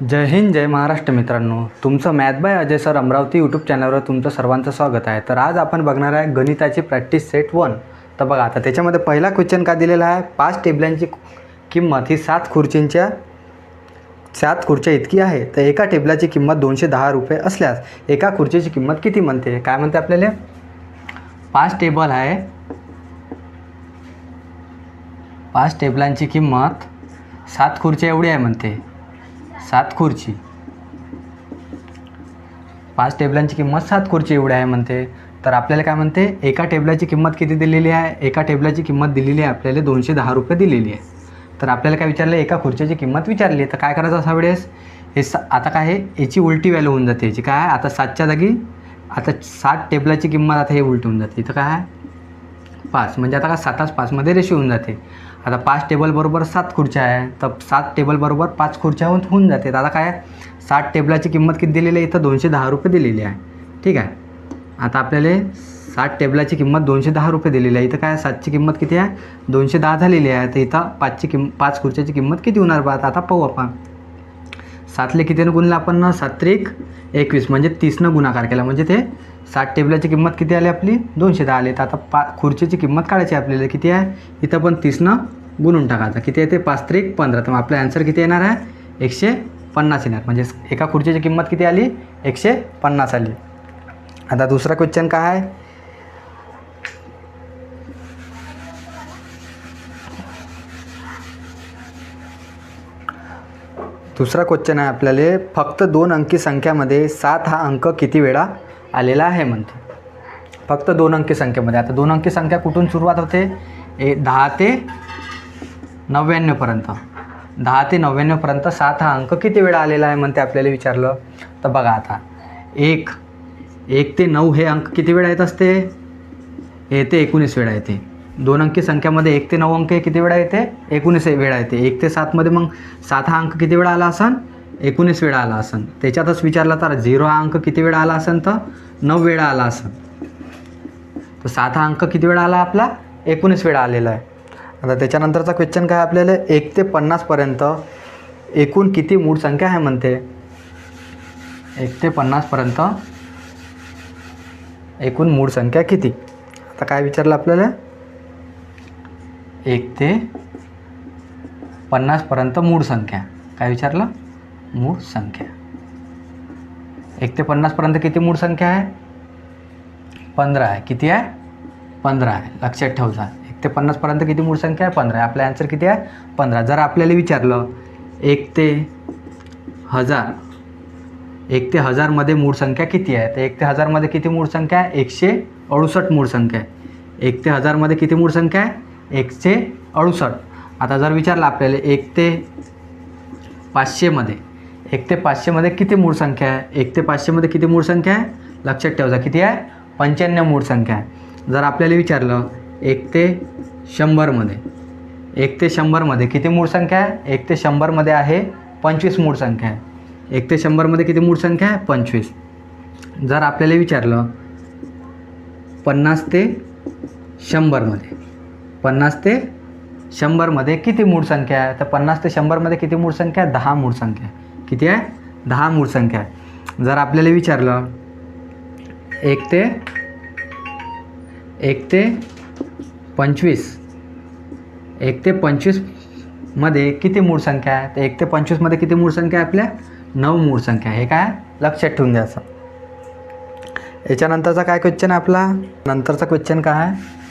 जय हिंद, जय महाराष्ट्र मित्रांनो. तुमचं math by Ajay sir Amravati YouTube चॅनलवर तुमचं सर्वांचं स्वागत आहे. तर आज आपण बघणार आहे गणिताची प्रॅक्टिस सेट 1. तर बघा आता त्याच्यामध्ये पहिला क्वेश्चन का दिलेला आहे, 5 टेबलांची किंमत ही 7 खुर्च्या इतकी आहे. तर एका टेबलाची किंमत 210 रुपये असल्यास एका खुर्चीची किंमत किती म्हणते. काय म्हणते आपल्याला, 5 टेबल आहे, 5 टेबलांची किंमत 7 खुर्च्या एवढी आहे म्हणते. 7 खुर्ची, 5 टेबलांची किंमत 7 खुर्ची एवढी आहे म्हणते. तर आपल्याला काय म्हणते, एका टेबलाची किंमत किती दिलेली आहे. एका टेबलाची किंमत दिलेली आहे आपल्याला 210 रुपये दिलेली आहे. तर आपल्याला काय विचारलं, एका खुर्चीची किंमत विचारली. तर काय करायचं अशा वेळेस, आता काय आहे, याची उलटी व्हॅल्यू होऊन जाते. याची काय आहे, आता 7च्या जागी आता 7 टेबलाची किंमत आता हे उलटी होऊन जाते. इथं काय आहे 5, म्हणजे आता का 7 5मध्ये रेशो होऊन जाते. आता 5 टेबल बरोबर 7 खुर्च्या आहे, तर 7 टेबल बरोबर 5 खुर्च्या होऊन जाते. आता काय 7 टेबलाची किंमत किती दिलेली आहे, इथं 210 रुपये दिलेली आहे. ठीक आहे. आता आपल्याला 7 टेबलाची किंमत 210 रुपये दिलेली आहे. इथं काय 7ची किंमत किती आहे, 210 झालेली आहे. तर इथं 5 खुर्च्याची किंमत किती होणार बा, आता पाहू आपण. 7ले कितीनं गुणलं आपण, 7 त्रिक 21, म्हणजे 30नं गुणाकार केला, म्हणजे ते 7 टेबलाची किंमत किती आली आपली, 210 आली. तर आता खुर्चीची किंमत काढायची आपल्याला, किती आहे, इथं पण 30नं गुणून टाकायचं. किती येते, 5 त्रिक 15. तर आपलं ॲन्सर किती येणार आहे, 150 येणार. म्हणजे एका खुर्चीची किंमत किती आली, 150 आली. आता दुसरा क्वेश्चन काय आहे, दुसरा क्वेश्चन आहे आपल्याला, फक्त 2 अंकी संख्यामध्ये 7 हा अंक किती वेळा आलेला आहे म्हणते. फक्त 2 अंकी संख्येमध्ये. आता 2 अंकी संख्या कुठून सुरुवात होते, 10 ते 99 पर्यंत. 10 ते 99 पर्यंत 7 हा अंक किती वेळा आलेला आहे म्हणते आपल्याला विचारलं. तर बघा आता 1 ते 9 हे अंक किती वेळा येत असते, येते 19 वेळा येते. 2 अंकी संख्यामध्ये 1 ते 9 अंक किती वेळा येते, 19 वेळा येते. 1 ते 7मध्ये मग 7 हा अंक किती वेळा आला असन, 19 वेळा आला असन. त्याच्यातच विचारला तर 0 हा अंक किती वेळा आला असन, तर 9 वेळा आला असन. तर 7 हा अंक किती वेळा आला आपला, 19 वेळा आलेला आहे. आता त्याच्यानंतरचा क्वेश्चन काय आपल्याला, 1 ते 50 पर्यंत एकूण किती मूळ संख्या आहे म्हणते. 1 ते 50 पर्यंत एकूण मूळ संख्या किती. आता काय विचारलं आपल्याला, 1 ते 50 पर्यंत मूळ संख्या. काय विचारलं, मूळ संख्या. 1 ते 50 पर्यंत किती मूळ संख्या आहे, 15 आहे. किती आहे, 15 आहे. लक्षात ठेवजा, 1 ते 50 पर्यंत किती मूळ संख्या आहे, 15 आहे. आपला आन्सर किती आहे, 15. जर आपल्याला विचारलं 1 ते 1000 मध्ये मूळ संख्या किती आहे, तर 1 ते 1000 मध्ये किती मूळ संख्या आहे, 168 मूळ संख्या आहे. 1 ते 1000 मध्ये किती मूळ संख्या आहे, 168. आता जर विचारलं आपल्याला 1 ते 500 मध्ये, 1 ते 500 मध्ये किती मूळ संख्या आहे, 1 ते 500 मध्ये किती मूळ संख्या आहे, लक्षात ठेवजा किती आहे, 95 मूळ संख्या आहे. जर आपल्याला विचारलं 1 ते 100 मध्ये, 1 ते 100 मध्ये किती मूळ संख्या आहे, 1 ते 100 मध्ये आहे 25 मूळ संख्या आहे. 1 ते 100 मध्ये किती मूळ संख्या आहे, 25. जर आपल्याला विचारलं 50 ते 100 मध्ये, 50 ते 100 मध्ये किती मूळ संख्या आहे, तर 50 ते 100 मध्ये किती मूळ संख्या आहे, 10 मूळ संख्या आहे. किती आहे, 10 मूळ संख्या आहे. जर आपल्याला विचारलं 1 ते 25, 1 ते 25 मध्ये किती मूळ संख्या आहे, तर 1 ते 25 मध्ये किती मूळ संख्या आहे आपल्या, 9 मूळ संख्या. हे काय लक्षात ठेवून द्यायचं. याच्यानंतरचा काय क्वेश्चन आहे आपला, नंतरचा क्वेश्चन काय आहे,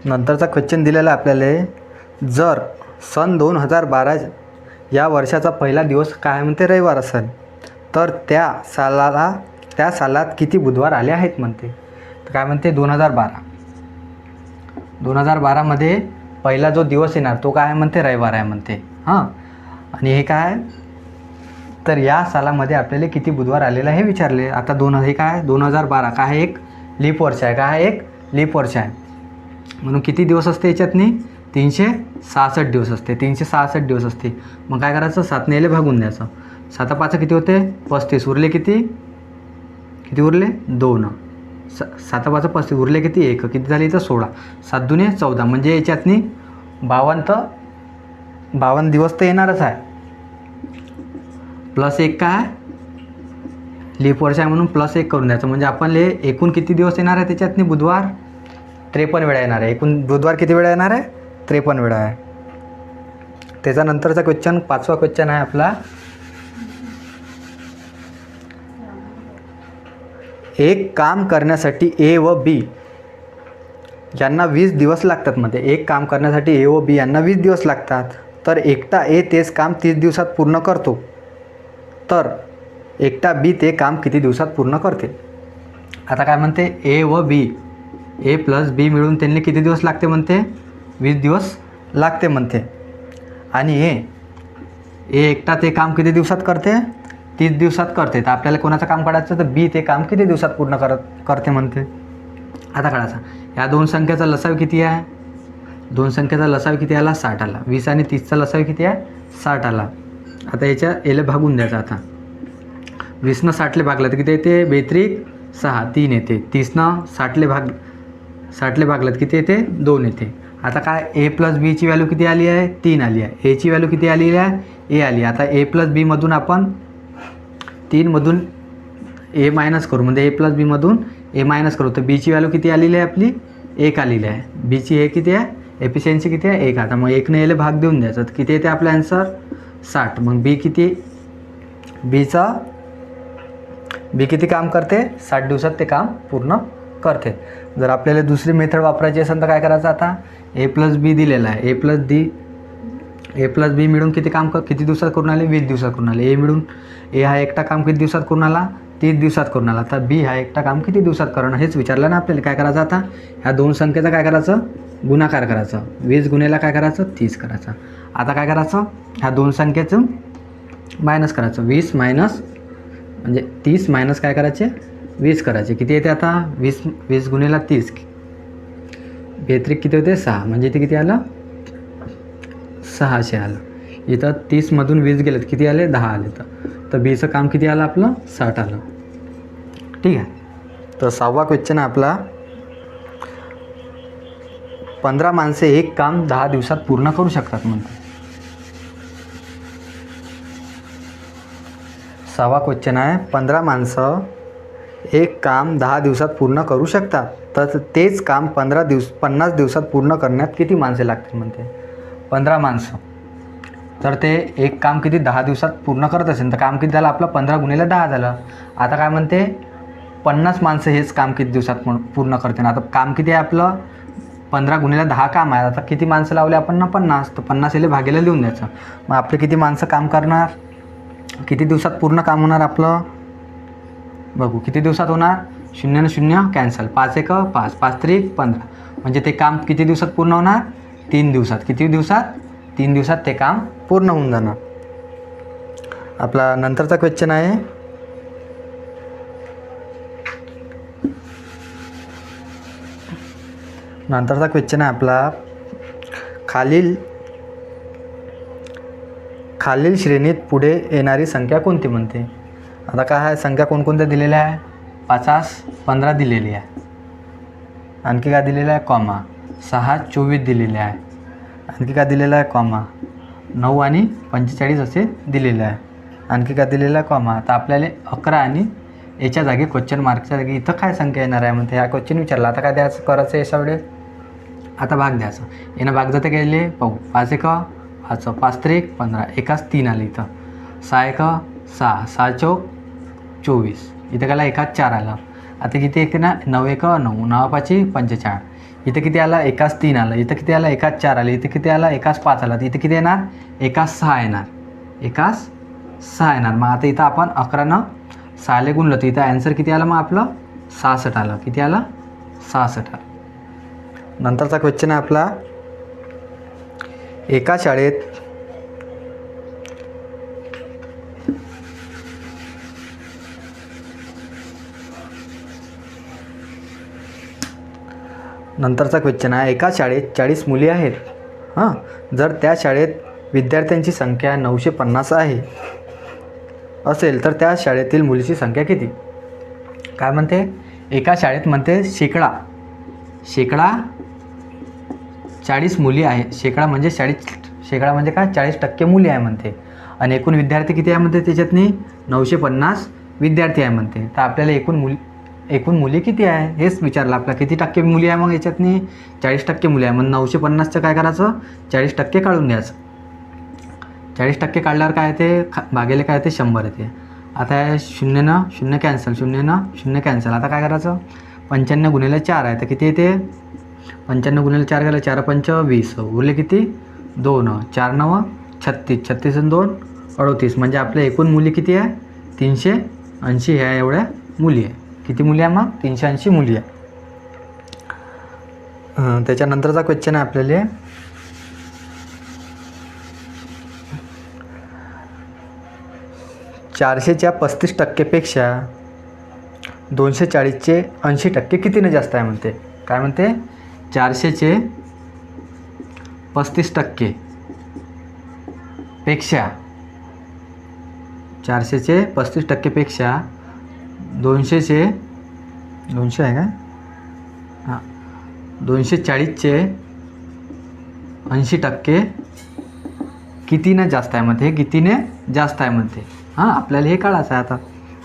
नंतरचा क्वेश्चन दिलेला आपल्याला, जर सन 2012 या वर्षाचा पहिला दिवस काय म्हणते, रविवार असेल, तर त्या सालात किती बुधवार आले आहेत म्हणते. तर काय म्हणते, 2012मध्ये पहिला जो दिवस येणार तो काय म्हणते, रविवार आहे म्हणते. हां, आणि हे काय, तर या सालामध्ये आपल्याला किती बुधवार आलेला हे विचारले. आता हे काय 2012 काय एक लीप वर्ष आहे, काय एक लीप वर्ष आहे, म्हणून किती दिवस असते याच्यातनी, 366 दिवस असते. 366 दिवस असते. मग काय करायचं, 7ने याला भागून द्यायचं. 7 5 किती होते, 35. उरले किती, किती उरले, 2. 7 35 उरले किती 1 किती झाले इथं 16 7 दुने 14 म्हणजे याच्यातनी 52 दिवस तर येणारच आहे. प्लस 1 काय लीप वर्ष आहे म्हणून प्लस 1 करून द्यायचं म्हणजे आपणले एकूण किती दिवस येणार आहे त्याच्यातनी बुधवार 53 वेळा येणार आहे. एकूण बुधवार किती वेळा येणार आहे 53 वेळा आहे. त्याच्यानंतरचा क्वेश्चन 5वा क्वेश्चन आहे आपला एक काम करण्यासाठी ए व बी यांना 20 दिवस लागतात. मध्ये एक काम करण्यासाठी ए व बी यांना 20 दिवस लागतात. तर एकटा ए तेच काम 30 दिवसात पूर्ण करतो तर एकटा बी ते काम किती दिवसात पूर्ण करते. आता काय म्हणते ए व बी ए प्लस बी मिळून त्यांनी किती दिवस लागते म्हणते 20 दिवस लागते म्हणते. आणि ए एकटा ते काम किती दिवसात करते 30 दिवसात करते. तर आपल्याला कोणाचं काम काढायचं तर बी ते काम किती दिवसात पूर्ण करते म्हणते. आता काढायचा या दोन संख्याचा लसावी किती आहे. दोन संख्याचा लसावी किती आला 60 आला. 20 आणि 30चा लसावी किती आहे 60 आला. आता याच्या याला भागून द्यायचा. आता 20नं 60ले भागलं तर किती येते 42 6 3 येते. 30नं 60ले भागलं तर किती येते 2 येते. आता काय ए प्लस बीची व्हॅल्यू किती आली आहे 3 आली आहे. एची व्हॅल्यू किती आलेली आहे ए आली. आता ए प्लस बीमधून आपण 3मधून ए मायनस करू म्हणजे ए प्लस बीमधून ए मायनस करू तर बीची व्हॅल्यू किती आलेली आहे आपली 1 आलेली आहे. बीची हे किती आहे एफिशियन्सी किती आहे 1. आता मग 1ने याला भाग देऊन द्यायचं तर किती येते आपला आन्सर 60. मग बी किती काम करते 60 दिवसात ते काम पूर्ण करते. जर आपल्याला दुसरी मेथड वापरायची असेल तर काय करायचं. आता ए प्लस बी दिलेला आहे. ए प्लस बी मिळून किती दिवसात करून आले 20 दिवसात करून आले. ए मिळून ए हा एकटा काम किती दिवसात करून आला 30 दिवसात करून आला. तर बी हा एकटा काम किती दिवसात करणं हेच विचारलं ना आपल्याला. काय करायचं आता ह्या दोन संख्येचा काय करायचं गुणाकार करायचं. 20 गुणेला काय करायचं 30 करायचं. आता काय करायचं ह्या दोन संख्येचं मायनस करायचं. 20 मायनस म्हणजे 30 मायनस काय करायचे 20 करायचे. किती येते आता 20 गुणेला 30 42 किती होते 6 म्हणजे इथे किती आलं 600 आलं. इथं 30मधून 20 गेलेत किती आले 10 आले. तर बीचं काम किती आलं आपलं 60 आलं. ठीक आहे. तर 6वा क्वेश्चन आहे आपला 15 माणसे एक काम 10 दिवसात पूर्ण करू शकतात म्हणते. 6वा क्वेश्चन आहे 15 माणसं एक काम 10 दिवसात पूर्ण करू शकतात तर तेच काम 50 दिवसात पूर्ण करण्यात किती माणसे लागतील म्हणते. 15 माणसं तर ते एक काम किती 10 दिवसात पूर्ण करत असेल तर काम किती झालं आपलं 15 गुणिले 10 झालं. आता काय म्हणते 50 माणसं हेच काम किती दिवसात पूर्ण करते. आता काम किती आहे आपलं 15 गुणिले 10 काम आहे. आता किती माणसं लावले आपण ना 50 तर 50 याला भागेला लिहून द्यायचं. मग आपले किती माणसं काम करणार किती दिवसात पूर्ण काम होणार आपलं बघू किती दिवसात होणार. 0 न 0 कॅन्सल 5 1 5 5 3 15 म्हणजे ते काम किती दिवसात पूर्ण होणार 3 दिवसात. किती दिवसात 3 दिवसात ते काम पूर्ण होऊन जाणार. आपला नंतरचा क्वेश्चन आहे आपला खालील श्रेणीत पुढे येणारी संख्या कोणती म्हणते. आता काय आहे संख्या कोणकोणत्या दिलेल्या आहे 50 15 दिलेली आहे. आणखी काय दिलेलं आहे कॉमा 6 24 दिलेले आहे. आणखी काय दिलेलं आहे कॉमा 9 आणि 45 असे दिलेले आहे. आणखी काय दिलेलं आहे कॉमा. आता आपल्याला 11 आणि याच्या जागी क्वेश्चन मार्कच्या जागी इथं काय संख्या येणार आहे म्हणते. हा क्वेश्चन विचारला. आता काय द्यायचं करायचं याच्या वेळेस आता भाग द्यायचं. यानं भाग जाते गेले पाहू 5 1 5 5 3 15 एकाच 3 आले. इथं 6 1 6 6 4 24 इथं काय 1 4 आलं. आता किती येते ना 9 1 9 9 5 45 इथं किती आला 1 3 आलं. इथं किती आला 1 4 आलं. इथं किती आला 1 5 आला. इथं किती येणार 1 6 येणार 1 6 येणार. मग आता इथं आपण 11नं 6ले गुणलं तर इथं ॲन्सर किती आलं मग आपलं 66 आलं. किती आलं 66 आलं. नंतरचा क्वेश्चन आहे आपला एका शाळेत नंतरचा क्वेश्चन आहे एका शाळेत 40 मुली आहेत. जर त्या शाळेत विद्यार्थ्यांची संख्या 950 आहे असेल तर त्या शाळेतील मुलीची संख्या किती. काय म्हणते एका शाळेत म्हणते शेकडा 40 मुली आहे. शेकडा म्हणजे काय 40% मुली आहे म्हणते. आणि एकूण विद्यार्थी किती आहे म्हणते त्याच्यातनी 950 विद्यार्थी आहे म्हणते. तर आपल्याला एकूण मुली किती आहे हेच विचारलं आपल्याला. किती टक्के मुली आहे मग याच्यातनी 40% मुली आहे. मग 950चं काय करायचं 40% काढून घ्यायचं. 40% काढल्यावर काय येते भागेले काय येते 100 येते. आता 0 कॅन्सल 0 कॅन्सल. आता काय करायचं 95 गुणिले 4 आहे तर किती येते 95 गुणिले 4 गेलं 4 पंच 20 उरले किती 2 4 9 36 36 आणि 2 38. म्हणजे आपल्या एकूण मुली किती आहे 380 ह्या एवढ्या मुली आहे. किती मुली आहे मग 380 मुली आहे. त्याच्यानंतरचा क्वेश्चन आहे आपल्याला 400च्या 35%पेक्षा 240चे 80% कितीने जास्त आहे म्हणते. काय म्हणते 400चे 35% पेक्षा 400चे 35% पेक्षा 200 आहे का हां 240चे 80% कितीने जास्त आहे म्हणते. हे कितीने जास्त आहे म्हणते. हां आपल्याला हे काढायचं आहे आता.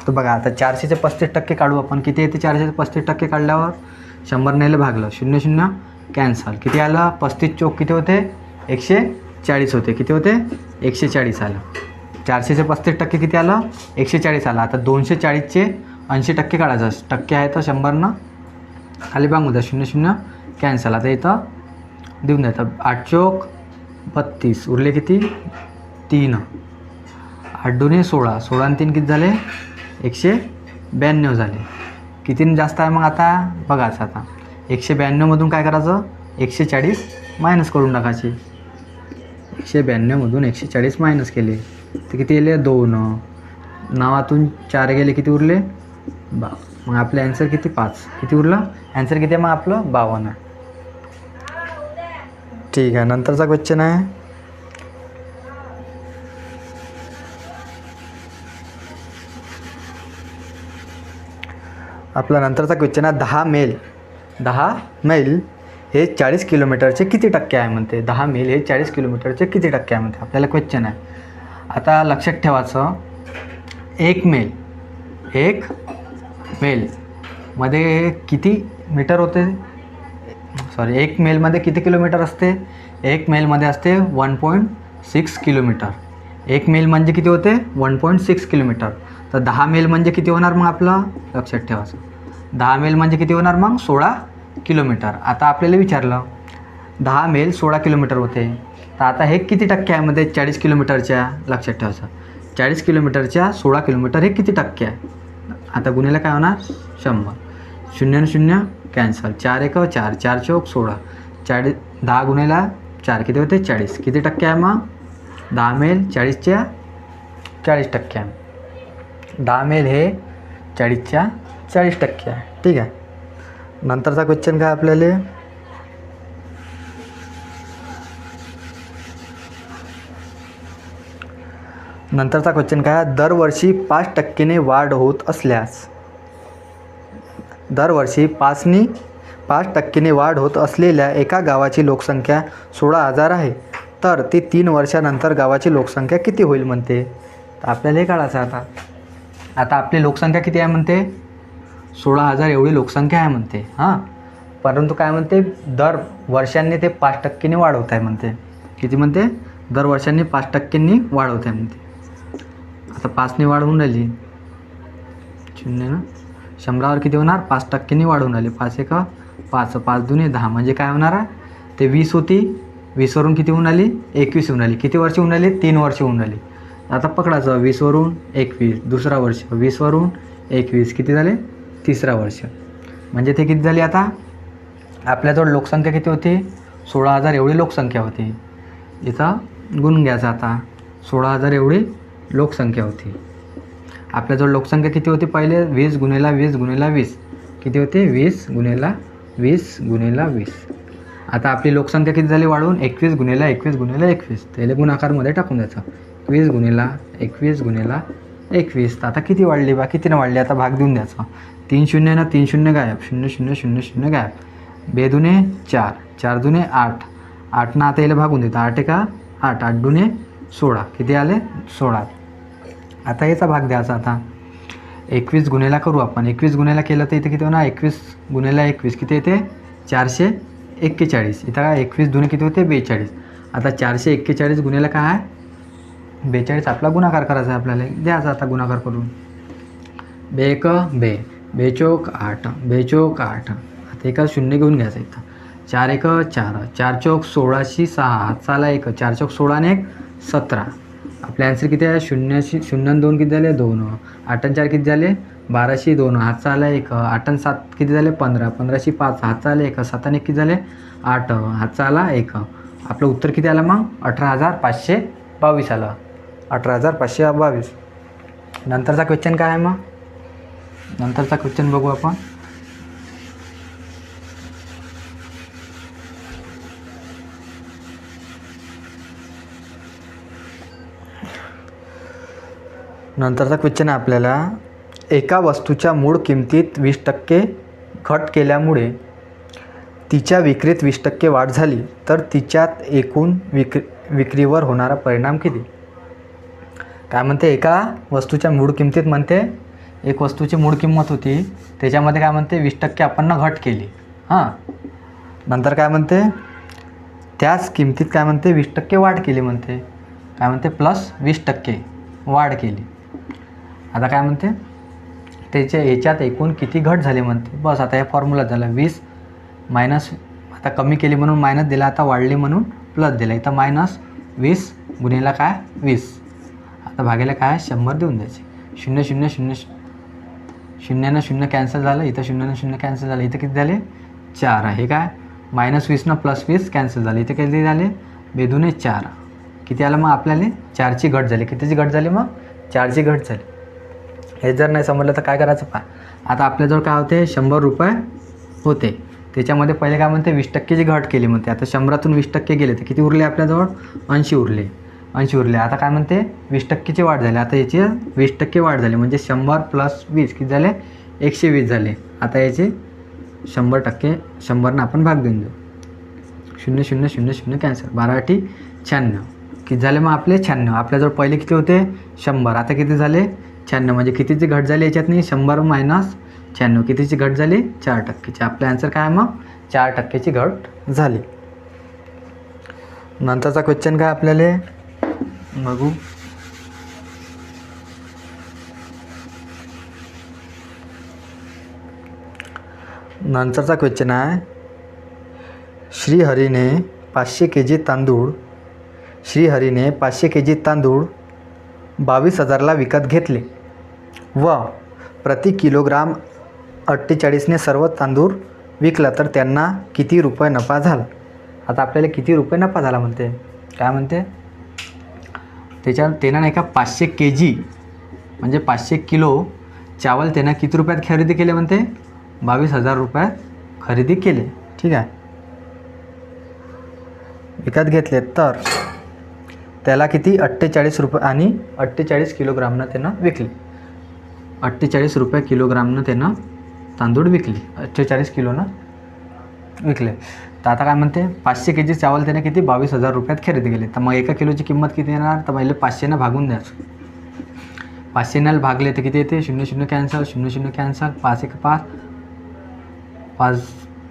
तर बघा आता 400चे 35% काढू आपण. किती येते 400चे 35% काढल्यावर 100 नेले भागलं 0 कॅन्सल. किती आलं 35 चौक किती होते 140 होते. किती होते 140 आलं. 400चे 35% किती आलं 140 आलं. आता 240चे 80% काढायचं. टक्के आहे तर 100 खाली बांगू द्या 0 कॅन्सल. आता इथं देऊन द्यायचं 8 चौक 32 उरले किती 3 8 2 16 16 आणि 3 किती झाले 192 झाले. कितीने जास्त आहे मग आता बघायचं. आता 192मधून काय करायचं 140 मायनस करून टाकायचे. 192मधून 140 मायनस केले तर किती गेले 2 9तून 4 गेले किती उरले 12. मग आपलं ॲन्सर किती 5. किती उरलं ॲन्सर किती आहे मग आपलं 52 आहे. ठीक आहे. नंतरचा क्वेश्चन आहे आपला नंतरचा क्वेश्चन आहे 10 मैल हे 40 किलोमीटरचे किती टक्के आहे म्हणते. 10 मैल हे 40 किलोमीटरचे किती टक्के आहे म्हणते आपल्याला क्वेश्चन आहे. आता लक्षात ठेवायचं 1 मैलमध्ये किती मीटर होते 1 मैलमध्ये किती किलोमीटर असते. 1 मैलमध्ये असते 1.6 किलोमीटर. 1 मैल म्हणजे किती होते 1.6 किलोमीटर. तर 10 मैल म्हणजे किती होणार मग आपलं लक्षात ठेवायचं. 10 मैल म्हणजे किती होणार मग 16 किलोमीटर. आता आपल्याला विचारलं 10 मैल 16 किलोमीटर होते. तर आता हे किती टक्के आहे मध्ये 40 किलोमीटरच्या लक्षात ठेवायचं. 40 किलोमीटरच्या 16 किलोमीटर हे किती टक्के आहे. आता गुन्हेला काय होणार 100 0 कॅन्सल 4 1 4 4 चौक 16 40 10 गुन्हेला 4 किती होते 40. किती टक्के आहे मग 10 मैल 40च्या 40% आहे. 10 मैल हे 40च्या 40% आहे. ठीक आहे. नंतरचा क्वेश्चन काय आपल्याला नंतरचा क्वेश्चन काय दरवर्षी 5%ने वाढ होत असल्यास दरवर्षी 5% वाढ होत असलेल्या एका गावाची लोकसंख्या 16,000 आहे. तर ती 3 वर्षानंतर गावाची लोकसंख्या किती होईल म्हणते. तर आपल्याला हे काढायचं आता आपली लोकसंख्या किती आहे म्हणते 16,000 एवढी लोकसंख्या आहे म्हणते. हां परंतु काय म्हणते दर वर्षांनी ते 5%ने वाढवत आहे म्हणते. किती म्हणते दर वर्षांनी 5%नी वाढवत आहे म्हणते. आता 5ने वाढवून राहिली 0 100वर किती होणार 5%नी वाढवून राहिली. 5 1 5 5 2 10 म्हणजे काय होणार आहे ते 20 होती. 20वरून किती होऊन आली 21 होऊन आली. किती वर्ष होऊन आली 3 वर्ष होऊन आली. आता पकडायचं 20वरून 21 दुसरा वर्ष 20वरून 21 किती झाले तिसरा वर्ष. म्हणजे ते किती झाली. आता आपल्याजवळ लोकसंख्या किती होती 16,000 एवढी लोकसंख्या होती. इथं गुण घ्यायचा. आता 16,000 एवढी लोकसंख्या होती. आपल्याजवळ लोकसंख्या किती होती पहिले 20 गुणिले 20 गुणिले 20 किती होते 20 गुणिले 20 गुणिले 20. आता आपली लोकसंख्या किती झाली वाढवून 21 गुणिले 21 गुणिले 21. त्याला गुणाकारमध्ये टाकून द्यायचं 21 गुणिले 21 गुणिले 21. आता किती वाढली बा, कितीनं वाढली, आता भाग देऊन द्यायचा. 3 शून्य 3 शून्य गायब, 0 0 0 0 गायब. 2 दुने 4, 4 दुने 8, 8 आता याला भागून देतो. 8 एका 8, 8 दुने 16, किती आले 16. आता याचा भाग द्यायचा. आता 21 गुन्हेला करू आपण. 21 गुन्हेला केलं तर इथे किती होणार, 21 गुन्हेला 21 किती येते 441. इथं काय 21 दुने किती होते 42. आता 441 गुन्हेला काय आहे 42, आपला गुणाकार करायचा आहे आपल्याला, द्यायचा आता गुणाकार करून. 2 एक 2, 2 चौक 8, 2 चौक 8. आता एका शून्य घेऊन घ्यायचं इथं. 4 एक 4, 4 चौक 16शी 6, हातचा आला 1, 4 चौक 16 आणि 1 17. आपले आन्सर किती आहे, 0 आणि 2 किती झाले 2, 8 आणि 4 किती झाले 12शी 2, हातचा आला 1, 8 आणि 7 किती झाले 15, 15शी 5, हातचा आला 1, 7 आणि 1 किती झाले 8, हातचा आला 1. आपलं उत्तर किती आलं मग 18,522 आलं. 18,522. नंतरचा क्वेश्चन काय आहे मग, नंतरचा क्वेश्चन बघू आपण. नंतरचा क्वेश्चन आहे आपल्याला, एका वस्तूच्या मूळ किमतीत 20% घट केल्यामुळे तिच्या विक्रीत 20% वाढ झाली तर तिच्यात एकूण विक्रीवर होणारा परिणाम किती. काय म्हणते, एका वस्तूच्या मूळ किमतीत म्हणते, एक वस्तूची मूळ किंमत होती त्याच्यामध्ये काय म्हणते 20% आपण घट केली. हां, नंतर काय म्हणते त्याच किमतीत काय म्हणते 20% वाढ केली म्हणते, काय म्हणते प्लस 20% वाढ केली. आता काय म्हणते त्याच्या याच्यात एकूण किती घट झाली म्हणते. बस आता या फॉर्म्युला झाला 20 मायनस, आता कमी केली म्हणून मायनस दिला, आता वाढली म्हणून प्लस दिला. इथं -20 गुणिला काय 20. आता भागायला काय 100 देऊन द्यायचे. 0 0 0 0 0 कॅन्सल झालं, इथं 0 0 कॅन्सल झालं, इथं किती झाले 4 आहे. काय -20 न +20 कॅन्सल झालं, इथं किती झाले 2 दुने 4, किती आलं मग आपल्याला 4ची घट झाली. कितीची घट झाली मग 4ची घट झाली. हे जर नाही समजलं तर काय करायचं पहा. आता आपल्याजवळ काय होते 100 रुपये होते, त्याच्यामध्ये पहिले काय म्हणते 20%ची घट केली म्हणते. आता 100तून 20% गेले तर किती उरले आपल्याजवळ 80 उरले, 80 उरले. आता काय म्हणते 20%ची वाढ झाली. आता याची 20% वाढ झाली म्हणजे 100 + 20 किती झाले 120 झाले. आता याचे 100%, 100 आपण भाग देऊन देऊ. 0 0 0 0 कॅन्सल, 12 96 किती झाले मग आपले 96. आपल्याजवळ पहिले किती होते 100, आता किती झाले 96. म्हणजे कितीची घट झाली याच्यात नाही 100 - 96, कितीची घट झाली 4%ची. आपले आन्सर काय मग 4%ची घट झाली. नंतरचा क्वेश्चन काय आपल्याला बघू. नंतरचा क्वेश्चन आहे, श्रीहरीने 500 kg तांदूळ 22,000ला विकत घेतले व प्रति किलोग्राम 48ने सर्व तांदूळ विकला तर त्यांना किती रुपये नफा झाला. आता आपल्याला किती रुपये नफा झाला म्हणते, काय म्हणते त्याच्यात त्यानं नाही का 500 kg म्हणजे 500 किलो चावल त्यानं किती रुपयात खरेदी केले म्हणते 22,000 रुपयात खरेदी केले. ठीक आहे, विकत घेतले तर त्याला किती 48 रुपये आणि 48 किलोग्रामनं त्यानं विकले. 48 रुपये किलोग्रामनं त्यानं तांदूळ विकले, 48 किलोनं विकले. तर आता काय म्हणते 500 kg चावल त्याने किती 22,000 रुपयात खरेदी केले. तर मग एका किलोची किंमत किती येणार, तर पहिले 500 भागून द्यायचं. 500 भागले तर किती येते 0 0 कॅन्सल, 0 0 कॅन्सल, 5 1 5, 5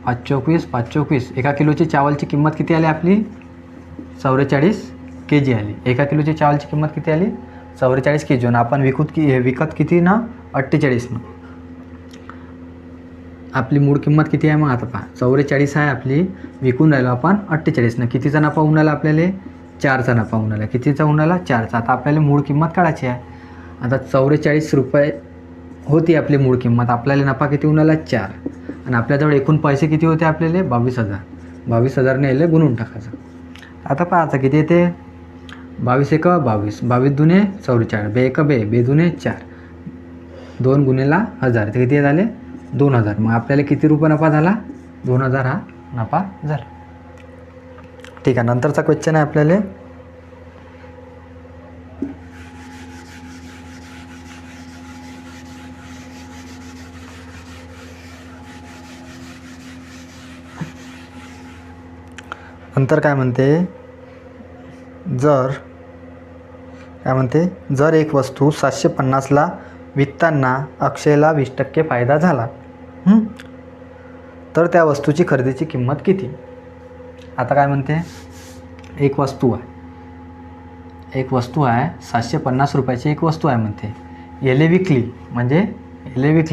5 24, 5 24. एका किलोची चावलची किंमत किती आली आपली 44 kg आली. एका किलोची चावलची किंमत किती आली 44 kg. आपण विकत किती ना 48 आपली मूळ किंमत किती आहे मग आता पहा 44 आहे आपली, विकून राहिलो आपण 48 कितीचा नफा होऊन राहिला आपल्याला 4चा नफा होऊन राहिला. कितीचा होऊन राहिला 4चा. आता आपल्याला मूळ किंमत काढायची आहे. आता 44 रुपये होती आपली मूळ किंमत, आपल्याला नफा किती होऊन राहिला 4 आणि आपल्याजवळ एकूण पैसे किती होते आपल्याला 22,000. 22,000ने याला गुणून टाकायचं. आता पाहायचं किती येते 22 1 22, 22 दुने 44, 2 1 2, 2 दुने 4, 2 गुणिला 1000 ते किती झाले 2000. मग आपल्याला किती रुपये नफा झाला 2000 हा नफा झाला. ठीक आहे, नंतरचा क्वेश्चन आहे आपल्याला, नंतर काय म्हणते, जर एक वस्तू 750ला विकताना अक्षयला 20% फायदा झाला, तर त्या वस्तूची खरेदीची किंमत किती? आता काय म्हणते, एक वस्तू आहे 750 रुपयाची एक वस्तू आहे म्हणते, याले विकली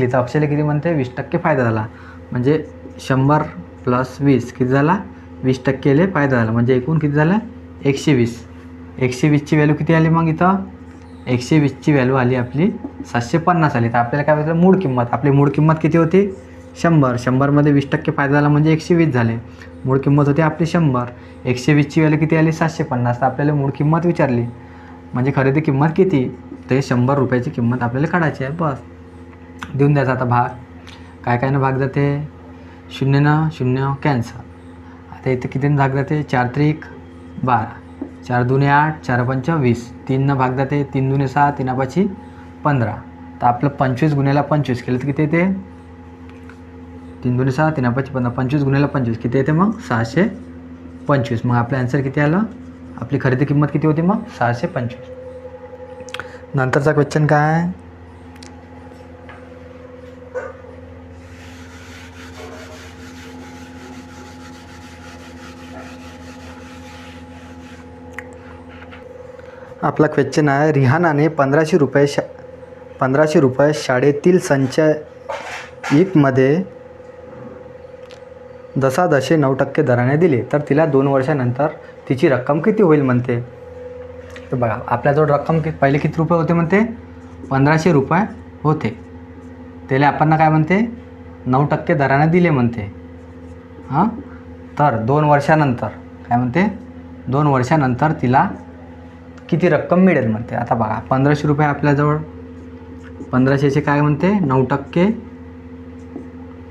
तर अक्षयला किती म्हणते, 20% फायदा झाला. म्हणजे 100 + 20 किती झाला, 20% याले फायदा झाला. म्हणजे एकूण किती झालं, 120. 120ची व्हॅल्यू किती आली मग इथं, 120ची व्हॅल्यू आली आपली 750 आली. तर आपल्याला काय होतं, मूळ किंमत, आपली मूळ किंमत किती होती, 100. 100मध्ये 20% फायदा झाला म्हणजे 120 झाले. मूळ किंमत होती आपली 100. 120ची व्हॅल्यू किती आली, 750. तर आपल्याला मूळ किंमत विचारली, म्हणजे खरेदी किंमत किती, ते 100 रुपयाची किंमत आपल्याला काढायची आहे. बस देऊन द्यायचा. आता भाग काय ना भाग जाते, 0 न 0 कॅन्सल. आता इथे कितीनं भाग जाते, 4 त्रिक 12, 4 दुने 8, 4 पंच 20, 3 न भाग जाते, 3 दुने 6, 3 पाची 15. तर आपलं 25 गुणिले 25 केलं तर किती येते, 3 दुने 6, 3 पाची 15, 25 गुणिले 25 किती येते मग, 625. मग आपलं आन्सर किती आलं, आपली खरेदी किंमत किती होती मग, 625. नंतरचा क्वेश्चन काय, आपला क्वेश्चन आहे, रिहानाने 1500 रुपये शाळेतील संचयिकमध्ये 10.9% दराने दिले, तर तिला 2 वर्षानंतर तिची रक्कम किती होईल म्हणते. तर बघा, आपल्याजवळ रक्कम पहिले किती रुपये होते म्हणते, 1500 रुपये होते. त्याला आपण काय म्हणते, 9% दराने दिले म्हणते. तर 2 वर्षानंतर काय म्हणते, 2 वर्षानंतर तिला किती रक्कम मिळेल म्हणते. आता बघा, 1500 रुपये आपल्याजवळ, 1500चे काय म्हणते, 9%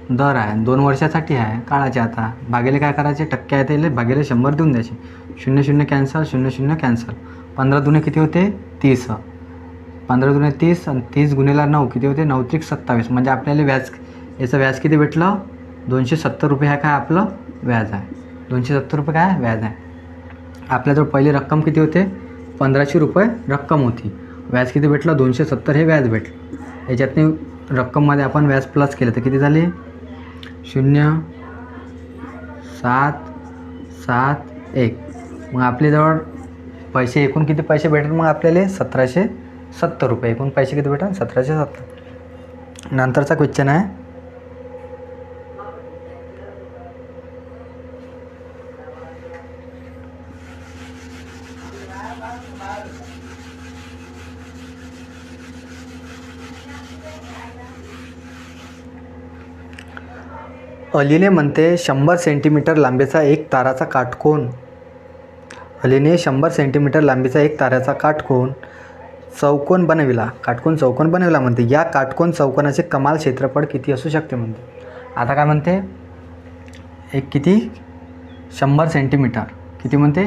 दर आहे, 2 वर्षासाठी आहे, काढायचे. आता भागेले काय करायचे, टक्के आहे ते भागेले 100 देऊन द्यायचे. 0 कॅन्सल, 0 कॅन्सल. 15 दुने किती होते, 30. 15 दुने 30 आणि 30 गुणिले 9 किती होते, 9 त्रिक 27. म्हणजे आपल्याला व्याज, याचं व्याज किती भेटलं, 270 रुपये हा काय आपलं व्याज आहे. 270 रुपये काय व्याज आहे. आपल्याजवळ पहिली रक्कम किती होते, 1500 रुपये रक्कम होती, व्याज किती भेटलं, 270 हे व्याज भेटलं. याच्यातनी रक्कममध्ये आपण व्याज प्लस केलं तर किती झाले, 0.771. मग आपल्याजवळ पैसे, एकूण किती पैसे भेटेल मग आपल्याला, 1770 रुपये. एकूण पैसे किती भेटेल, 1770. नंतरचा क्वेश्चन आहे, अलीने म्हणते 100 सेंटीमीटर लांबीचा एक ताराचा काटकोन, अलीने 100 सेंटीमीटर लांबीचा एक ताराचा काटकोन चौकोन बनविला म्हणते. या काटकोन चौकोनाचे कमाल क्षेत्रफळ किती असू शकते म्हणते. आता काय म्हणते, एक किती, 100 सेंटीमीटर किती म्हणते,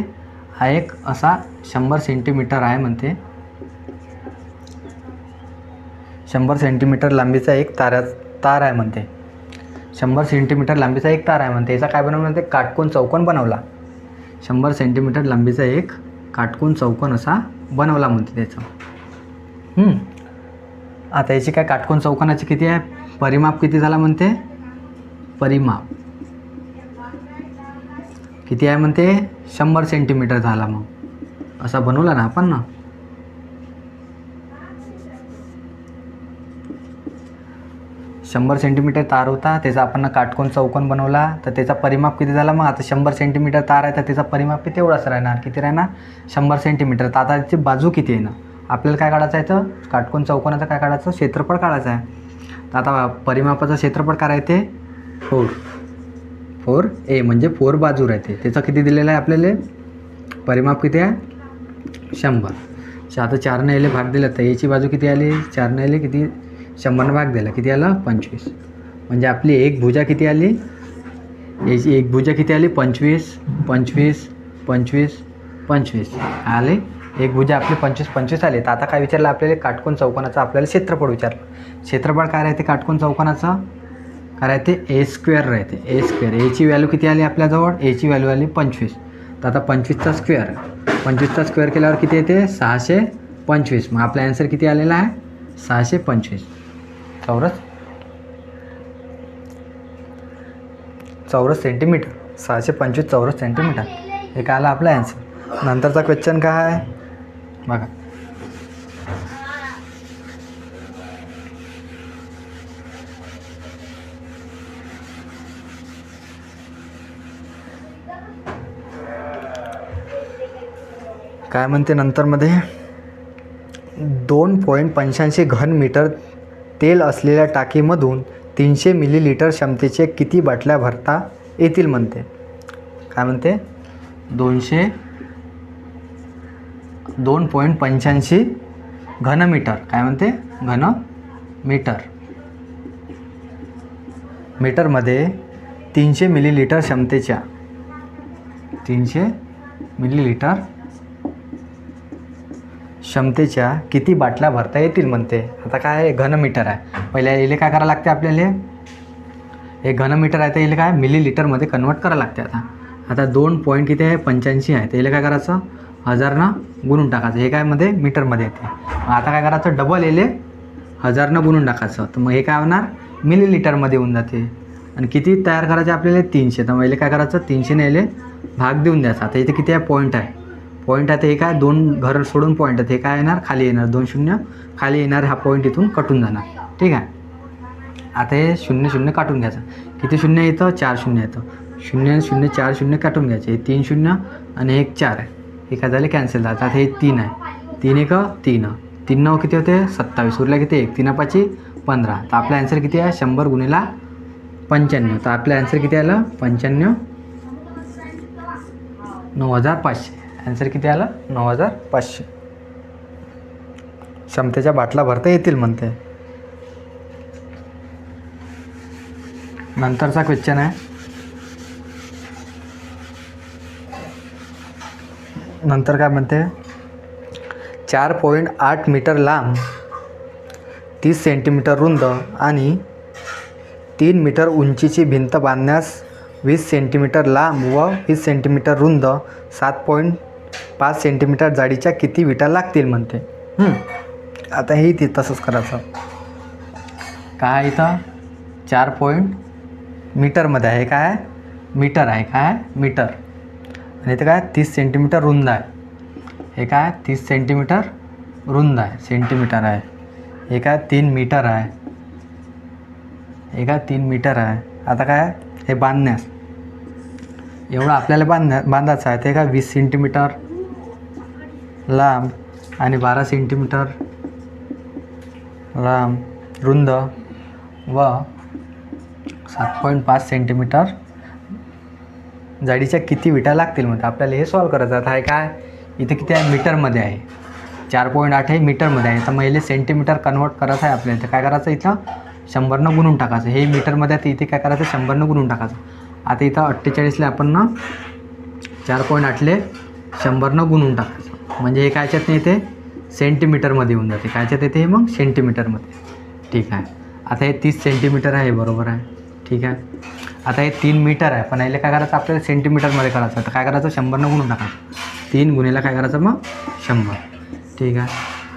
हा एक असा 100 सेंटीमीटर आहे म्हणते, 100 सेंटीमीटर लांबीचा एक तार आहे म्हणते. 100 सेंटीमीटर लांबीचा एक तार आहे म्हणते. याचा काय बनवला म्हणते, काटकोन चौकोन बनवला. 100 सेंटीमीटर लांबीचा एक काटकोन चौकोन असा बनवला म्हणते त्याचा. आता याची काय, काटकोन चौकोनाची किती आहे, परिमाप किती झाला म्हणते, परिमाप किती आहे म्हणते, 100 सेंटीमीटर झाला. मग असा बनवला ना आपण ना, 100 सेंटीमीटर तार होता, त्याचा आपण काटकोन चौकोन बनवला, तर त्याचा परिमाप किती झाला. मग आता 100 सेंटीमीटर तार आहे तर त्याचा परिमाप किती एवढाच राहणार, किती राहणार, 100 सेंटीमीटर. तर आता त्याची बाजू किती आहे ना, आपल्याला काय काढायचं आहे, तर काटकोन चौकोनाचं काय काढायचं, क्षेत्रफळ काढायचं आहे. तर आता परिमापाचं क्षेत्रफळ करायचे 4a, म्हणजे 4 बाजू राहते. त्याचं किती दिलेलं आहे आपल्याला, परिमाप किती आहे, 100. आता 4ने याला भाग दिला तर याची बाजू किती आली, 4ने याला किती, 100 भाग दिला किती आलं, 25. म्हणजे आपली एक भुजा किती आली, याची एक भुजा किती आली, 25, 25, 25, 25 आले. एक भुजा आपली 25, 25 आले. तर आता काय विचारलं आपल्याला, काटकोन चौकोनाचं आपल्याला क्षेत्रफळ विचारलं. क्षेत्रफळ काय राहते काटकोन चौकोनाचं, काय राहते, a² राहते, a². याची व्हॅल्यू किती आली आपल्याजवळ, याची व्हॅल्यू आली 25. तर आता 25चा स्क्वेअर केल्यावर किती येते 625. मग आपला ॲन्सर किती आलेला आहे 625 चौरस सेंटीमीटर. 625 चौरस सेंटीमीटर हे काय आला आपला ॲन्सर. नंतरचा क्वेश्चन काय आहे बघा. काय म्हणते नंतरमध्ये 2.85 घनमीटर तेल असलेल्या टाकीमधून 300 मिलीलिटर क्षमतेचे किती बाटल्या भरता येतील म्हणते. काय म्हणते 2.85 घनमीटर. काय म्हणते घनमीटर. मीटरमध्ये 300 मिलीलिटर क्षमतेच्या 300 मिलीलिटर क्षमतेच्या किती बाटल्या भरता येतील म्हणते. आता काय आहे घनमीटर आहे. पहिल्या इले काय करावं लागते आपल्याला. हे घनमीटर आहे तर इले काय मिलीलिटरमध्ये कन्वर्ट करावं लागते. आता 2 पॉईंट किती आहे 85 आहे तर इले काय करायचं 1000 गुणून टाकायचं. हे काय मध्ये मीटरमध्ये येते. आता काय करायचं डबल इले 1000 गुणून टाकायचं. तर मग हे काय होणार मिलीलिटरमध्ये होऊन जाते. आणि किती तयार करायचे आपल्याला 300. तर मग इले काय करायचं 300 इले भाग देऊन द्यायचा. आता इथे किती आहे पॉईंट आहे. पॉईंट आहे तर हे काय 2 घर सोडून पॉईंट आहे. हे काय येणार खाली येणार 2 शून्य खाली येणार. हा पॉईंट इथून कटून जाणार. ठीक आहे. आता हे 0 0 काटून घ्यायचं. किती शून्य येतं 4 शून्य येतं. 0 0 4 शून्य काटून घ्यायचे. हे 3 शून्य आणि 1 4 आहे. हे काय झाले कॅन्सल झालं. आता हे 3 आहे. 3 1 3 3 9 किती होते 27. उरला किती 1 3 5 15. तर आपला ॲन्सर किती आहे 100 गुणिला 95. तर आपला ॲन्सर किती आलं 95 9500. ॲन्सर किती आलं 9500 क्षमतेच्या बाटला भरता येतील म्हणते. नंतरचा क्वेश्चन आहे. नंतर काय म्हणते 4.8 मीटर लांब 30 सेंटीमीटर रुंद आणि 3 मीटर उंचीची भिंत बांधण्यास 20 सेंटीमीटर लांब व 20 सेंटीमीटर रुंद 7.5 सेंटीमीटर जाडीच्या किती विटा लागतील म्हणते. आता हे ते तसंच करायचं. काय इथं 4 पॉईंट मीटरमध्ये आहे. काय मीटर आहे. काय मीटर. आणि इथं काय 30 सेंटीमीटर रुंद आहे. हे काय 30 सेंटीमीटर रुंद आहे सेंटीमीटर आहे. हे काय 3 मीटर आहे. हे काय 3 मीटर आहे. आता काय हे बांधण्यास एवढं आपल्याला बांधायचं आहे. ते काय 20 सेंटीमीटर लांब आणि 12 सेंटीमीटर लांब रुंद व 7.5 सेंटीमीटर जाडीच्या किती विटा लागतील म्हणजे आपल्याला हे सॉल्व करायचं. आता आहे काय इथे किती आहे मीटरमध्ये आहे. 4.8 हे मीटरमध्ये आहे. तर मग हे सेंटीमीटर कन्वर्ट करायचं आहे आपल्याला. तर काय करायचं इथं 100 गुणून टाकायचं. हे मीटरमध्ये आहे तर इथे काय करायचं 100 गुणून टाकायचं. आता इथं 48ला आपण 4.8ले 100 गुणून टाकायचं. म्हणजे हे कायच्यात नाही ते सेंटीमीटरमध्ये येऊन जाते. कायच्यात येते हे मग सेंटीमीटरमध्ये. ठीक आहे. आता हे 30 सेंटीमीटर आहे बरोबर आहे. ठीक आहे. आता हे 3 मीटर आहे पण याला काय करायचं आपल्याला सेंटीमीटरमध्ये करायचं. तर काय करायचं 100 गुणून टाकायचं. 3 गुणिला काय करायचं मग 100. ठीक आहे.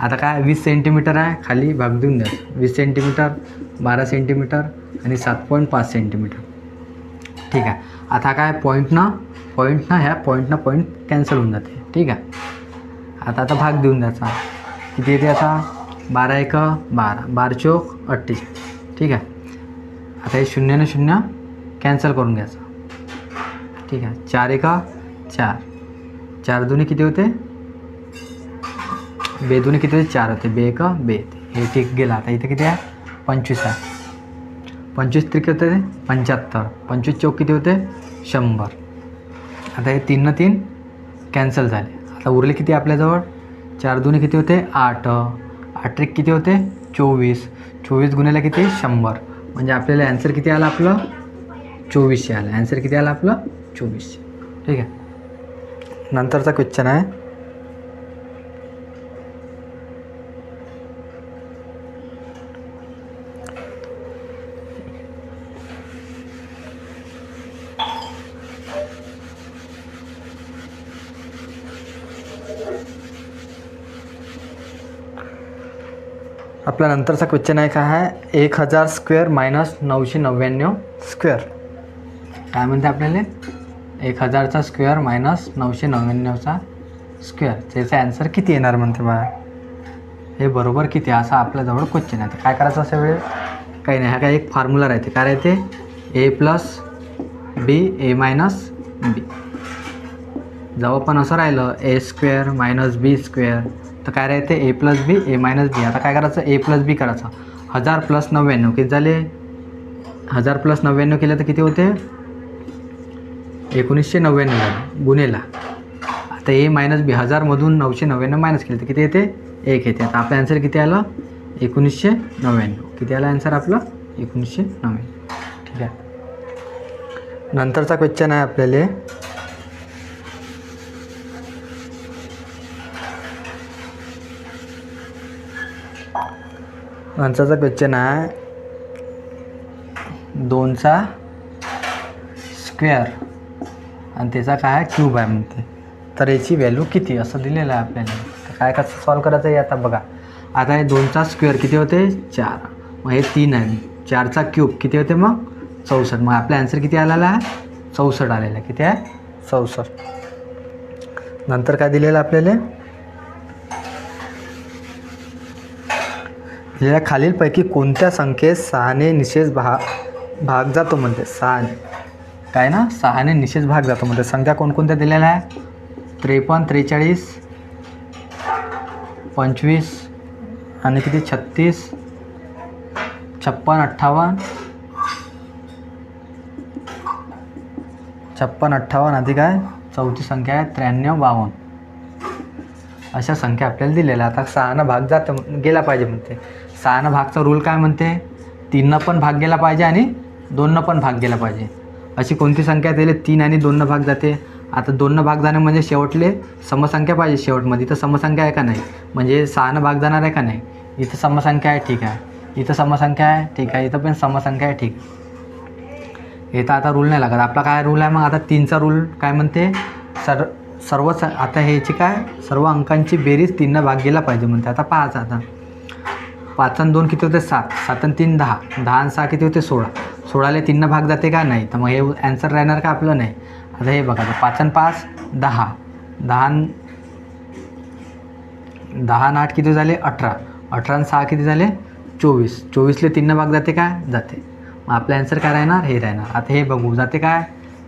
आता काय 20 सेंटीमीटर आहे खाली भाग देऊन द्या. 20 सेंटीमीटर 12 सेंटीमीटर आणि 7.5 सेंटीमीटर. ठीक आहे. आता काय पॉईंटनं ह्या पॉईंटनं पॉईंट कॅन्सल होऊन जाते. ठीक आहे. आता भाग देऊन द्यायचा. किती येते आता 12 1 12 12 चौक 48. ठीक आहे. आता हे 0 ने 0 कॅन्सल करून घ्यायचं. ठीक आहे. 4 1 4 4 दुने किती होते 2 दुने किती होते 4 होते. 2 1 2 हे ठीक गेला. आता इथे किती आहे 25 आहे. 25 त्रिक होते 75. 25 चौक किती होते 100. आता हे 3 न 3 कॅन्सल झाले. आता उरले किती आपल्याजवळ 4 दुने किती होते 8 8 त्रिक किती होते 24. 24 गुणिले किती 100. म्हणजे आपल्याला ॲन्सर किती आला आपलं 2400 आलं. ॲन्सर किती आलं आपलं 2400. ठीक आहे. नंतरचा क्वेश्चन आहे आपला नंतरचा क्वेश्चन आहे काय आहे 1000 स्क्वेअर मायनस 999 स्क्वेअर. काय म्हणते आपल्याला 1000चा स्क्वेअर मायनस 999चा स्क्वेअर, त्याचा ॲन्सर किती येणार म्हणते बा. हे बरोबर किती असा आपल्याजवळ क्वेश्चन आहे. तर काय करायचं अशा वेळेस काही नाही, हा काय एक फॉर्म्युला राहते. काय राहते ए प्लस बी ए मायनस बी. जेव्हा पण असं राहिलं ए स्क्वेअर मायनस बी स्क्वेअर तर काय राहते ए प्लस बी ए मायनस बी. आता काय करायचं ए प्लस बी करायचं. 1000 प्लस 99 किती झाले 1000 प्लस 99 केलं तर किती होते 1999 झाले गुन्हेला. आता ए मायनस बी 1000मधून 999 मायनस केलं तर किती येते 1 येते. आता आपलं ॲन्सर किती आलं 1999. किती आलं ॲन्सर आपलं 1999. ठीक आहे. नंतरचा क्वेश्चन आहे आपल्याला नंतरचा क्वेश्चन आहे 2चा स्क्वेअर आणि त्याचा काय आहे क्यूब आहे म्हणते. तर याची व्हॅल्यू किती असं दिलेलं आहे आपल्याला. काय कसं सॉल्व करायचं आहे आता बघा. आता हे 2चा स्क्वेअर किती होते 4, मग हे 3 आहे, 4चा क्यूब किती होते मग 64. मग आपला ॲन्सर किती आलेला आहे 64 आलेला आहे. किती आहे 64. नंतर काय दिलेलं आपल्याला या खालीलपैकी कोणत्या संख्येत 6ने निशेष भाग जातो म्हणते. 6 काय ना 6ने निशेष भाग जातो म्हणते. संख्या कोणकोणत्या दिलेल्या आहे 53 43 25 आणि किती 36 56 58 56 58 आधी काय चौथी संख्या आहे 93 52. अशा संख्या आपल्याला दिलेल्या. आता 6नं भाग गेला पाहिजे म्हणते. 6नं भागचा रूल काय म्हणते 3नं पण भाग गेला पाहिजे आणि 2नं पण भाग गेला पाहिजे. अशी कोणती संख्या दिली 3 आणि 2नं भाग जाते. आता 2नं भाग जाणे म्हणजे शेवटले समसंख्या पाहिजे. शेवटमध्ये इथं समसंख्या आहे का नाही म्हणजे 6नं भाग जाणार आहे का नाही. इथं समसंख्या आहे ठीक आहे, इथं समसंख्या आहे ठीक आहे, इथं पण समसंख्या आहे ठीक. इथं आता रूल नाही लागत. आपला काय रूल आहे मग आता 3चा रूल काय म्हणते सर्व आता ह्याची काय सर्व अंकांची बेरीज 3नं भाग गेला पाहिजे म्हणते. आता पाहायचं आता 5 आणि 2 किती होते 7 7 आणि 3 10 10 आणि 6 किती होते 16 16ले 3नं भाग जाते का नाही. तर मग हे ॲन्सर राहणार का आपलं नाही. आता हे बघा 5 आणि 5 10 10 आणि 8 किती झाले 18 18 आणि 6 किती झाले 24 24ले 3नं भाग जाते का जाते. मग आपलं ॲन्सर काय राहणार हे राहणार. आता हे बघू जाते काय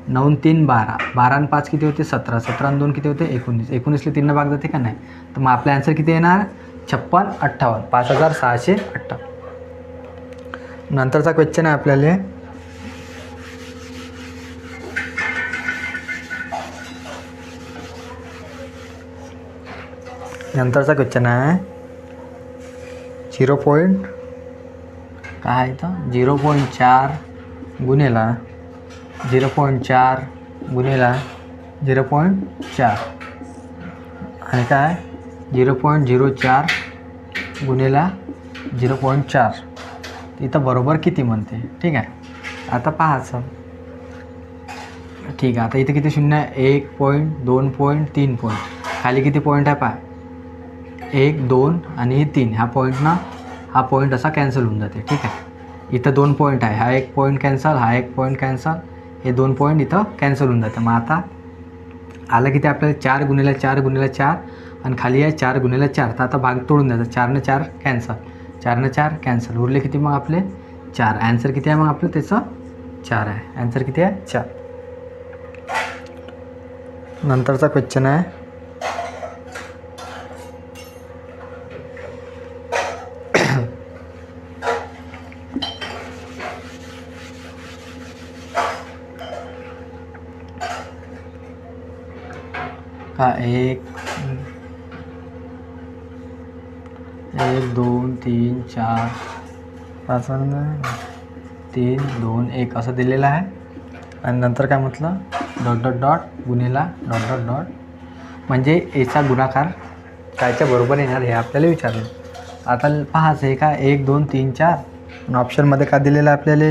9 आणि 3 12 12 आणि 5 किती होते 17 17 आणि 2 किती होते 19 19ले 3नं भाग जाते का नाही. तर मग आपलं ॲन्सर किती येणार 56 58 5658. नंतरचा क्वेश्चन आहे आपल्याला नंतरचा क्वेश्चन आहे 0. काय आहे तर 0.4 गुणेला 0.4 गुणेला 0.4 आणि काय 0.04 गुणेला 0.4. इथं बरोबर किती म्हणते. ठीक आहे. आता पाहायचं ठीक आहे. आता इथे किती शून्य आहे 1 पॉईंट 2 पॉईंट 3 पॉईंट खाली किती पॉईंट आहे पहा 1 2 आणि 3. ह्या पॉईंटना हा पॉईंट असा कॅन्सल होऊन जाते. ठीक आहे. इथं 2 पॉईंट आहे, हा 1 पॉईंट कॅन्सल हा 1 पॉईंट कॅन्सल हे 2 पॉईंट इथं कॅन्सल होऊन जाते. मग आता आलं किती आपल्याला 4 गुणिले 4 गुणिले 4 आणि खाली आहे 4 गुणिले 4. तर आता भाग तोडून द्यायचा 4 ने 4 कॅन्सल 4 ने 4 कॅन्सल उरले किती मग आपले 4. ॲन्सर किती आहे मग आपलं त्याचं 4 आहे. ॲन्सर किती आहे 4. नंतरचा क्वेश्चन आहे का 1 2 3 4 5 3 2 1 असं दिलेलं आहे. आणि नंतर काय म्हटलं डॉट डॉट डॉट गुणिला डॉट डॉट डॉट म्हणजे याचा गुणाकार कायच्या बरोबर येणार हे आपल्याला विचारलं. आता पाहायचं आहे का 1 2 3 4 आणि ऑप्शनमध्ये काय दिलेलं आहे आपल्याला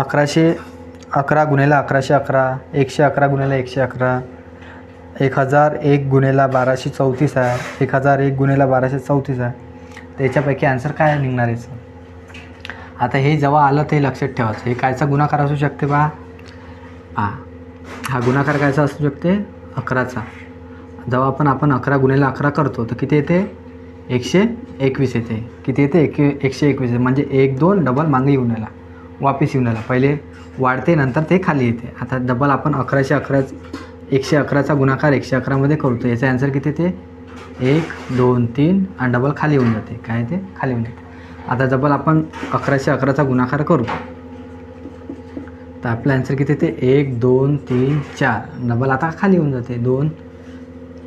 1111 गुणिला 1111 111 गुणिला 111 1001 गुणिले 1234 आहे. 1001 गुणिले 1234 आहे. त्याच्यापैकी आन्सर काय निघणार आहे? आता हे जेव्हा आलं ते लक्षात ठेवायचं. हे कायचा गुणाकार असू शकते बा? हा गुणाकार कायचा असू शकते? 11चा. जेव्हा आपण 11 गुणिले 11 करतो तर किती येते? 121 येते. किती येते? 121. म्हणजे 1 2 डबल मागे येऊन आला, वापस येऊन आला. पहिले वाढते नंतर ते खाली येते. आता डबल आपण 111चा गुणाकार 111मध्ये करतो. याचा आन्सर किती येते? 1 2 3 आणि डबल खाली येऊन जाते. काय ते? खाली येऊन जाते. आता डबल आपण 1111चा गुणाकार करू तर आपला आन्सर किती येते? 1 2 3 4. डबल आता खाली येऊन जाते. 2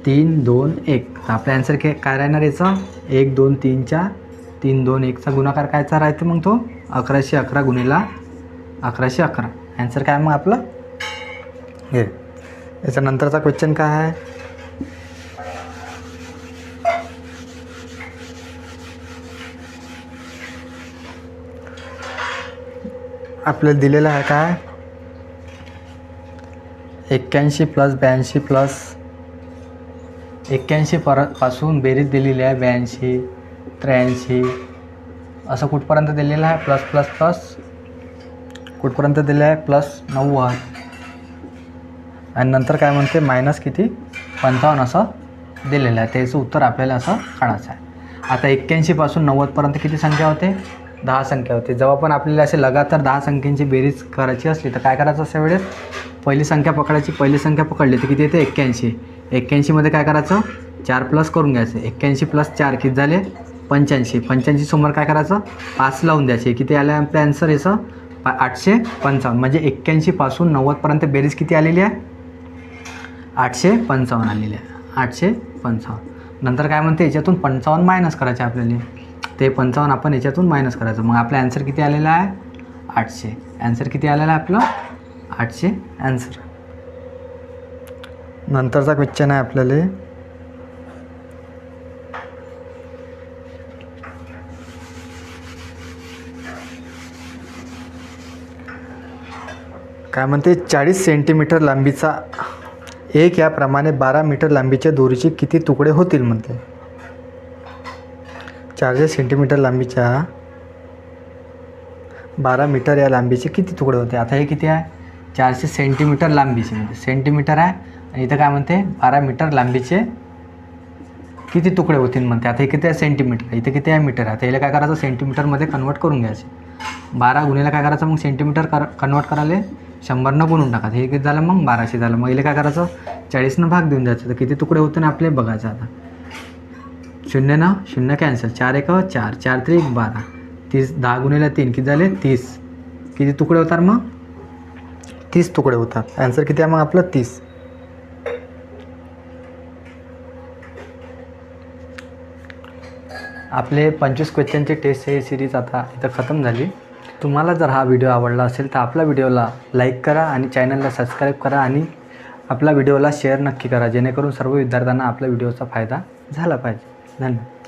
3 2 1. तर आपला आन्सर काय राहणार याचा? 1 2 3 4 3 2 1चा गुणाकार कायचा राहते मग तो? 1111 गुणिले 1111. आन्सर काय मग आपलं? हे याच्या नंतरचा क्वेश्चन काय आहे? आपल्याला दिलेलं आहे काय? 81 प्लस 82 प्लस 81 पासून बेरीज दिलेली आहे 82 83 असं कुठपर्यंत दिलेलं आहे? प्लस प्लस प्लस कुठपर्यंत दिलं आहे? प्लस 90. आणि नंतर काय म्हणते? मायनस किती? 55 असं दिलेलं आहे. त्याचं उत्तर आपल्याला असं काढायचं आहे. आता 81 पासून 90पर्यंत किती संख्या होते? 10 संख्या होते. जेव्हा पण आपल्याला असे लगातार 10 संख्यांची बेरीज करायची असली तर काय करायचं? अशा वेळेस पहिली संख्या पकडायची. पहिली संख्या पकडली तर किती येते? 81. 81मध्ये काय करायचं? 4 प्लस करून घ्यायचं. 81 प्लस 4 किती झाले? 85. 85 समोर काय करायचं? 5 लावून द्यायचे. किती आलं आपलं आन्सर याचं? 855. म्हणजे 81 पासून 90पर्यंत बेरीज किती आलेली आहे? 855 आलेली आहे. 855. नंतर काय म्हणते? याच्यातून 55 मायनस करायचे आपल्याला. ते 55 आपण याच्यातून मायनस करायचं. मग आपला आन्सर किती आलेला आहे? 800. आन्सर किती आलेला आहे आपलं? 800 आन्सर. नंतरचा क्वेश्चन आहे आपल्याला काय म्हणते? 40 सेंटीमीटर लांबीचा एक याप्रमाणे 12 मीटर लांबीच्या दोरीचे किती तुकडे होतील म्हणते. 400 सेंटीमीटर लांबीच्या 12 मीटर या लांबीचे किती तुकडे होते? आता हे किती आहे? 400 सेंटीमीटर लांबीचे म्हणजे सेंटीमीटर आहे आणि इथं काय म्हणते? 12 मीटर लांबीचे किती तुकडे होतील म्हणते. आता हे किती आहे? सेंटीमीटर. इथे किती आहे? मीटर आहे. आता याला काय करायचं? सेंटीमीटरमध्ये कन्वर्ट करून घ्यायचे. 12 गुणिले काय करायचं? मग सेंटीमीटर कन्वर्ट करायला 100 गुणून टाकायचं. हे किती झालं? मग 1200 झालं. मग इथे काय करायचं? 40 भाग देऊन द्यायचं. तर किती तुकडे होते ना आपले बघायचं. आता 0 0 कॅन्सल. 4 1 4 4 3 12 30. 10 गुणिले 3 किती झाले? 30. किती तुकडे होतात मग? 30 तुकडे होतात. आन्सर किती आहे मग आपलं? 30. आपले 25 क्वेश्चनचे टेस्ट हे सिरीज आता इथं खतम झाली. तुम्हाला जर हा व्हिडिओ आवडला असेल तर आपल्या व्हिडिओला लाईक करा आणि चॅनलला सबस्क्राईब करा आणि आपल्या व्हिडिओला शेअर नक्की करा, जेणेकरून सर्व विद्यार्थ्यांना आपल्या व्हिडिओचा फायदा झाला पाहिजे. धन्यवाद.